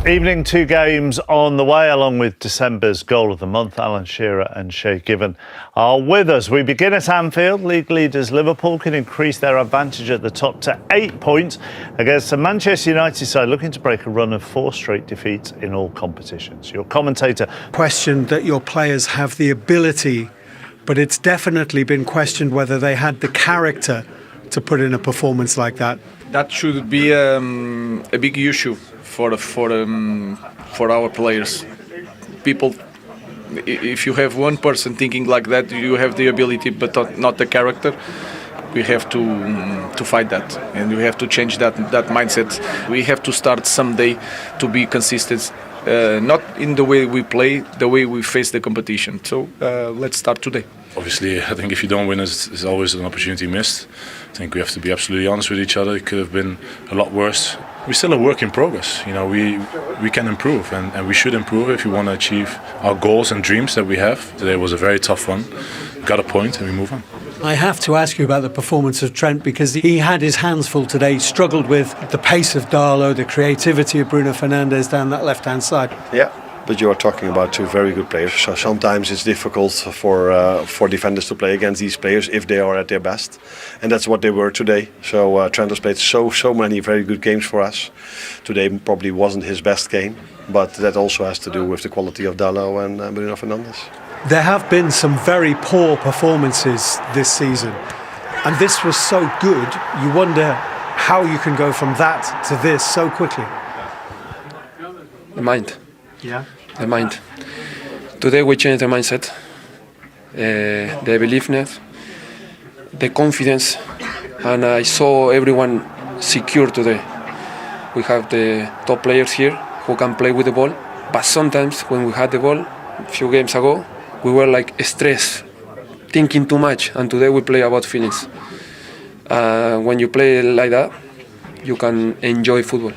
Evening, two games on the way, along with December's goal of the month. Alan Shearer and Shay Given are with us. We begin at Anfield. League leaders Liverpool can increase their advantage at the top to 8 points against the Manchester United side looking to break a run of 4 straight defeats in all competitions. Your commentator questioned that your players have the ability, but it's definitely been questioned whether they had the character to put in a performance like that. That should be a big issue for our players. People, if you have one person thinking like that, you have the ability but not the character. We have to fight that, and we have to change that mindset. We have to start someday to be consistent, not in the way we play, the way we face the competition. So let's start today. Obviously, I think if you don't win, it's always an opportunity missed. I think we have to be absolutely honest with each other. It could have been a lot worse. We're still a work in progress. You know, we can improve, and we should improve if we want to achieve our goals and dreams that we have. Today was a very tough one. We got a point, and we move on. I have to ask you about the performance of Trent, because he had his hands full today, struggled with the pace of Darlow, the creativity of Bruno Fernandes down that left-hand side. Yeah. But you are talking about two very good players, so sometimes it's difficult for defenders to play against these players if they are at their best, and that's what they were today. So Trent has played so many very good games for us. Today probably wasn't his best game, but that also has to do with the quality of Darlow and Bruno Fernandes. There have been some very poor performances this season, and this was so good, you wonder how you can go from that to this so quickly. The mind. Yeah. The mind. Today we changed the mindset, the beliefness, the confidence, and I saw everyone secure today. We have the top players here who can play with the ball, but sometimes when we had the ball a few games ago, we were like stressed, thinking too much, and today we play about feelings. When you play like that, you can enjoy football.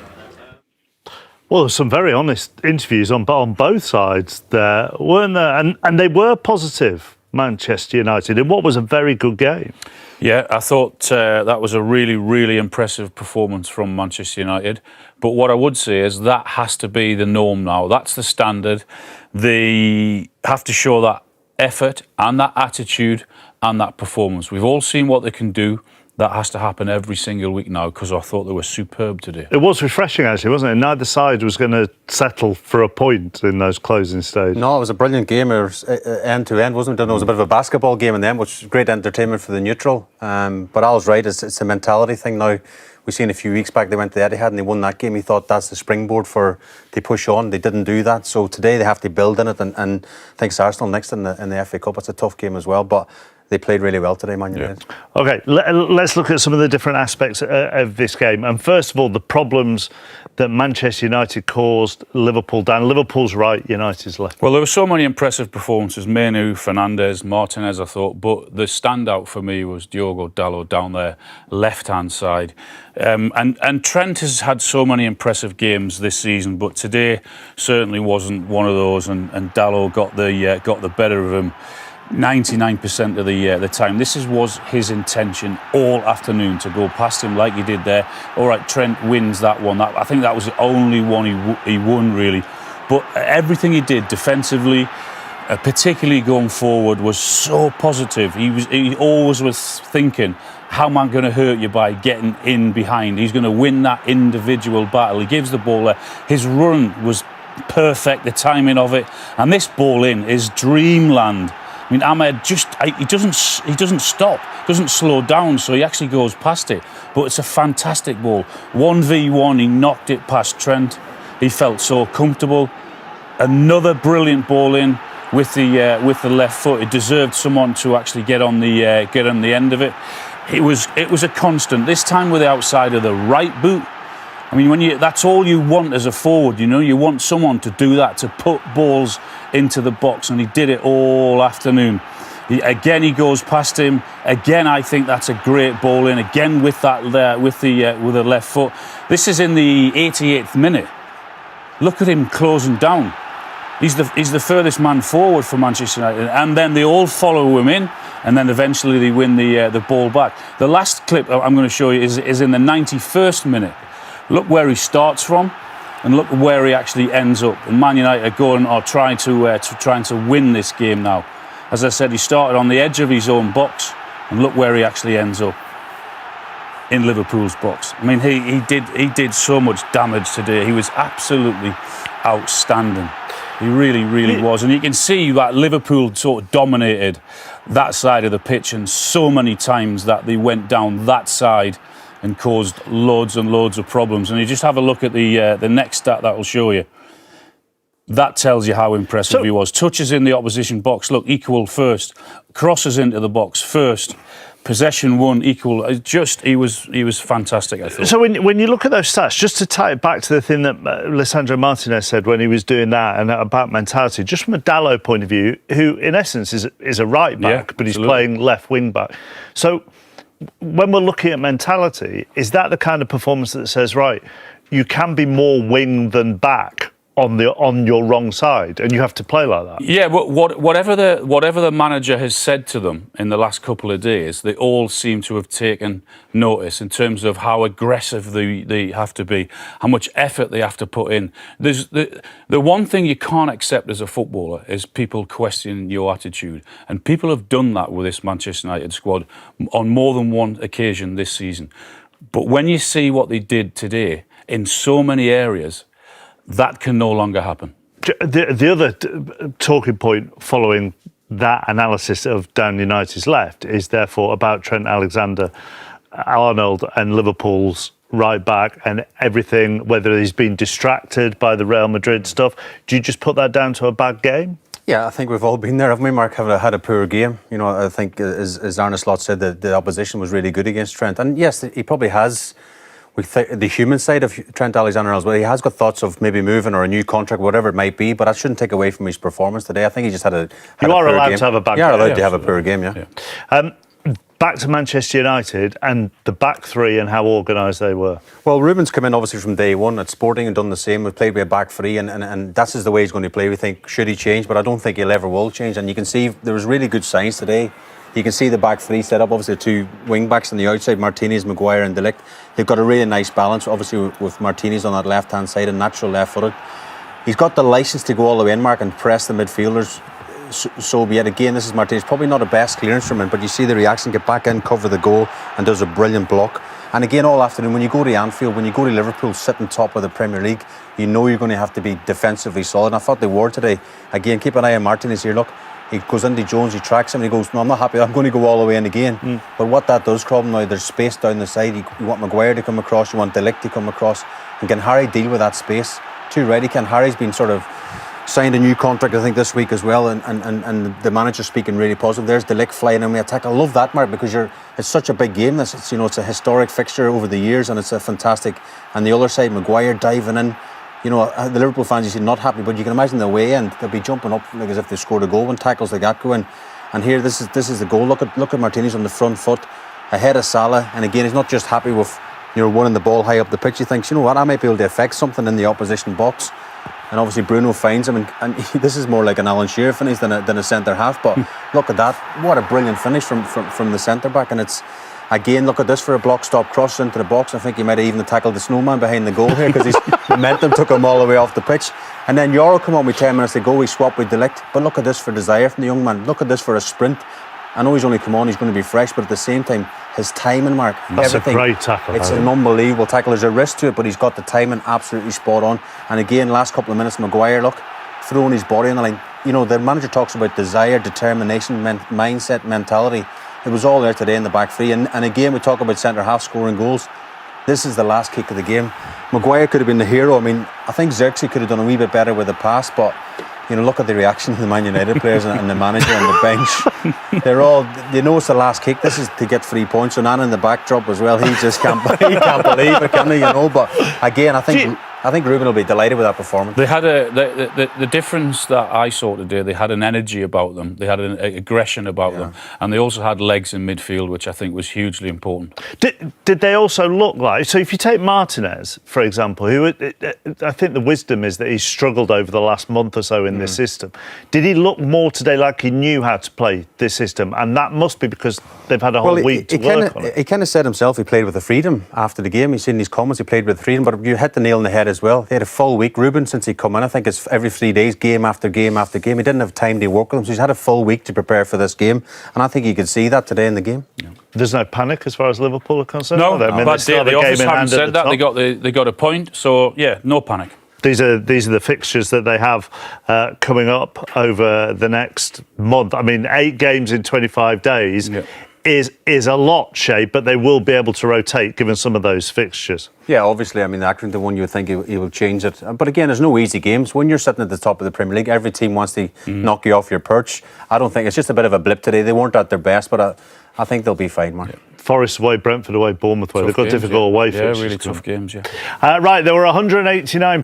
Well, there's some very honest interviews on both sides there, weren't there? And they were positive, Manchester United, in what was a very good game. Yeah, I thought that was a really, really impressive performance from Manchester United. But what I would say is that has to be the norm now. That's the standard. They have to show that effort and that attitude and that performance. We've all seen what they can do. That has to happen every single week now, because I thought they were superb today. It was refreshing, actually, wasn't it? Neither side was going to settle for a point in those closing stages. No, it was a brilliant game, end to end, wasn't it? It was a bit of a basketball game in the end, which was great entertainment for the neutral. But Al's right, it's a mentality thing now. We've seen a few weeks back they went to Etihad and they won that game. He thought that's the springboard for they push on. They didn't do that, so today they have to build in it. And I think it's Arsenal next in the FA Cup. It's a tough game as well, but they played really well today, Man United. Yeah. OK, let's look at some of the different aspects of this game. And first of all, the problems that Manchester United caused Liverpool down. Liverpool's right, United's left. Well, there were so many impressive performances. Menu, Fernandes, Martinez, I thought. But the standout for me was Diogo Dalot down there, left-hand side. And Trent has had so many impressive games this season, but today certainly wasn't one of those. And Dalot got the better of him 99% of the time. This was his intention all afternoon, to go past him like he did there. All right, Trent wins that one. I think that was the only one he won, really. But everything he did defensively, particularly going forward, was so positive. He always was thinking, how am I going to hurt you by getting in behind? He's going to win that individual battle. He gives the ball there. His run was perfect, the timing of it. And this ball in is dreamland. I mean, Ahmed he doesn't stop, doesn't slow down, so he actually goes past it. But it's a fantastic ball. 1v1, he knocked it past Trent. He felt so comfortable. Another brilliant ball in with the left foot. It deserved someone to actually get on the end of it. It was a constant. This time with the outside of the right boot. I mean, that's all you want as a forward, you know. You want someone to do that, to put balls into the box, and he did it all afternoon. He goes past him. Again, I think that's a great ball in. Again with the left foot. This is in the 88th minute. Look at him closing down. He's the furthest man forward for Manchester United, and then they all follow him in, and then eventually they win the ball back. The last clip I'm going to show you is in the 91st minute. Look where he starts from. and look where he actually ends up. And Man United are going or trying to win this game now. As I said, he started on the edge of his own box, and look where he actually ends up, in Liverpool's box. I mean, he did so much damage today. He was absolutely outstanding. He really was. And you can see that Liverpool sort of dominated that side of the pitch, and so many times that they went down that side and caused loads and loads of problems. And you just have a look at the next stat that will show you. That tells you how impressive he was. Touches in the opposition box, look, equal first. Crosses into the box first. Possession won, equal. He was fantastic, I thought. So when you look at those stats, just to tie it back to the thing that Lisandro Martinez said when he was doing that and about mentality, just from a Dalot point of view, who in essence is a right back, but he's playing left wing back. So when we're looking at mentality, is that the kind of performance that says, right, you can be more wing than back on your wrong side, and you have to play like that? Yeah, but whatever the manager has said to them in the last couple of days, they all seem to have taken notice in terms of how aggressive they have to be, how much effort they have to put in. There's the one thing you can't accept as a footballer is people questioning your attitude, and people have done that with this Manchester United squad on more than one occasion this season. But when you see what they did today in so many areas, that can no longer happen. The other talking point following that analysis of down United's left is therefore about Trent Alexander-Arnold and Liverpool's right back and everything, whether he's been distracted by the Real Madrid stuff. Do you just put that down to a bad game? Yeah, I think we've all been there, haven't we, Mark? Have had a poor game. You know, I think, as Arne Slot said, the opposition was really good against Trent. And yes, he probably has... the human side of Trent Alexander-Arnold, well, he has got thoughts of maybe moving or a new contract, whatever it might be, but that shouldn't take away from his performance today. I think he just had a You are allowed game. to have a bad game. You are allowed to have a poor game, yeah. Back to Manchester United and the back three and how organised they were. Well, Ruben's come in obviously from day one at Sporting and done the same. We've played with a back three and that's the way he's going to play. We think, should he change? But I don't think he'll ever will change. And you can see there was really good signs today. You can see the back three set up, obviously the two wing backs on the outside, Martinez, Maguire and De Ligt. They've got a really nice balance, obviously with Martinez on that left-hand side and natural left-footed. He's got the licence to go all the way in, Mark, and press the midfielders. So be it. Again, this is Martinez, probably not the best clearance from him, but you see the reaction, get back in, cover the goal and does a brilliant block. And again, all afternoon, when you go to Anfield, when you go to Liverpool, sitting top of the Premier League, you know you're going to have to be defensively solid. And I thought they were today. Again, keep an eye on Martinez here, look. He goes into Jones, he tracks him, and he goes, no, I'm not happy, I'm going to go all the way in again. But what that does, Crobham, now there's space down the side. You want Maguire to come across, you want De Ligt to come across, and can Harry deal with that space? Too right, he can. Harry's been sort of signed a new contract, I think, this week as well, and the manager's speaking really positive. There's De Ligt flying in the attack. I love that, Mark, because it's such a big game. It's a historic fixture over the years, and it's a fantastic. And the other side, Maguire diving in. You know, the Liverpool fans, you see, not happy, but you can imagine the way end. They'll be jumping up like as if they scored a goal when tackles like that go in. And here, this is the goal. Look at Martinez on the front foot, ahead of Salah. And again, he's not just happy with winning the ball high up the pitch. He thinks, you know what, I might be able to affect something in the opposition box. And obviously Bruno finds him, and this is more like an Alan Shearer finish than a centre half. But look at that! What a brilliant finish from the centre back, and it's. Again, look at this for a block stop cross into the box. I think he might have even tackled the snowman behind the goal here because his momentum took him all the way off the pitch. And then Yoro come on with 10 minutes to go. He swapped with De Ligt. But look at this for desire from the young man. Look at this for a sprint. I know he's only come on, he's going to be fresh, but at the same time, his timing, Mark, that's everything. A great tackle. It's an unbelievable tackle. There's a risk to it, but he's got the timing absolutely spot on. And again, last couple of minutes, Maguire, look, throwing his body on the line. You know, the manager talks about desire, determination, mindset, mentality. It was all there today in the back three. And again, we talk about centre-half scoring goals. This is the last kick of the game. Maguire could have been the hero. I mean, I think Xerxes could have done a wee bit better with the pass, but, you know, look at the reaction of the Man United players and the manager and the bench. They know it's the last kick. This is to get 3 points. So Nana in the backdrop as well. He just can't believe it, can he? You know, but again, I think Ruben will be delighted with that performance. They had the difference that I saw today. They had an energy about them. They had an aggression about them, and they also had legs in midfield, which I think was hugely important. Did they also look like? So if you take Martinez, for example, who I think the wisdom is that he's struggled over the last month or so in this system. Did he look more today like he knew how to play this system? And that must be because they've had a whole week to work on it. He kind of said himself he played with the freedom after the game. He's seen these comments. He played with freedom, but you hit the nail on the head as well. They had a full week. Ruben, since he come in, I think it's every 3 days, game after game after game. He didn't have time to work with them, so he's had a full week to prepare for this game. And I think you could see that today in the game. Yeah. There's no panic as far as Liverpool are concerned. No, I mean, but the office haven't said that. Top. They got a point, so yeah, no panic. These are the fixtures that they have coming up over the next month. I mean, 8 games in 25 days is a lot, Shea, but they will be able to rotate given some of those fixtures. Yeah, obviously, I mean, the Accrington one, you would think he will change it. But again, there's no easy games. When you're sitting at the top of the Premier League, every team wants to knock you off your perch. I don't think, it's just a bit of a blip today. They weren't at their best, but I think they'll be fine, Mark. Yeah. Forest away, Brentford away, Bournemouth away. They've got difficult away fixtures. Yeah, really tough games, right, there were 189